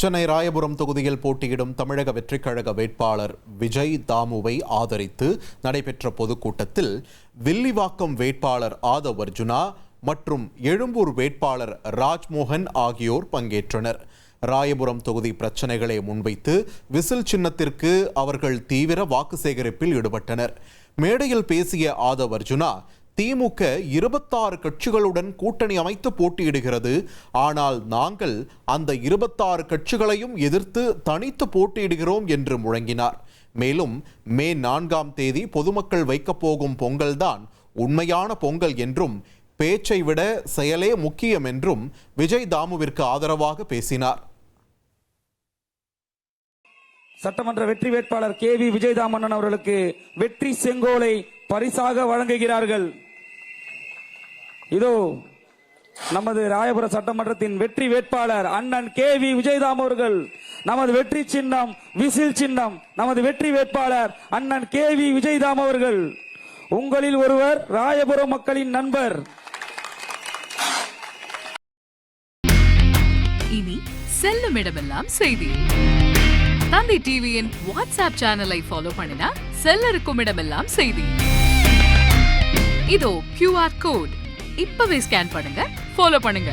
சென்னை ராயபுரம் தொகுதியில் போட்டியிடும் தமிழக வெற்றிக் கழக வேட்பாளர் விஜய் தாமுவை ஆதரித்து நடைபெற்ற பொதுக்கூட்டத்தில் வில்லிவாக்கம் வேட்பாளர் ஆதவ் அர்ஜுனா மற்றும் எழும்பூர் வேட்பாளர் ராஜ்மோகன் ஆகியோர் பங்கேற்றனர். ராயபுரம் தொகுதி பிரச்சனைகளை முன்வைத்து விசில் சின்னத்திற்கு அவர்கள் தீவிர வாக்கு சேகரிப்பில் ஈடுபட்டனர். மேடையில் பேசிய ஆதவ் அர்ஜுனா, திமுக 26 கட்சிகளுடன் கூட்டணி அமைத்து போட்டியிடுகிறது. ஆனால் நாங்கள் அந்த 26 கட்சிகளையும் எதிர்த்து தனித்து போட்டியிடுகிறோம் என்று முழங்கினார். மேலும் மே 4ஆம் தேதி பொதுமக்கள் வைக்கப் போகும் பொங்கல்தான் உண்மையான பொங்கல் என்றும், பேச்சை விட செயலே முக்கியம் என்றும் விஜய் தாமுவிற்கு ஆதரவாக பேசினார். சட்டமன்ற வெற்றி வேட்பாளர் KV விஜயதாமண்ணன் அவர்களுக்கு வெற்றி செங்கோலை பரிசாக வழங்குகிறார்கள். இதோ நமது ராயபுர சட்டமன்றத்தின் வெற்றி வேட்பாளர் அண்ணன் KV விஜயதாம் அவர்கள். நமது வெற்றி சின்னம் விசில் சின்னம். நமது வெற்றி வேட்பாளர் அண்ணன் KV விஜயதாம் அவர்கள். உங்களில் ஒருவர் ராயபுரம் மக்களின் நண்பர். இனி செல்லும் இடமெல்லாம் செய்தி. தந்தி டிவியின் வாட்ஸ்அப் சேனலை ஃபாலோ பண்ணினா செல்ல இருக்கும் இடமெல்லாம் செய்தி. இதோ QR கோட் இப்பவே ஸ்கேன் பண்ணுங்க, ஃபாலோ பண்ணுங்க.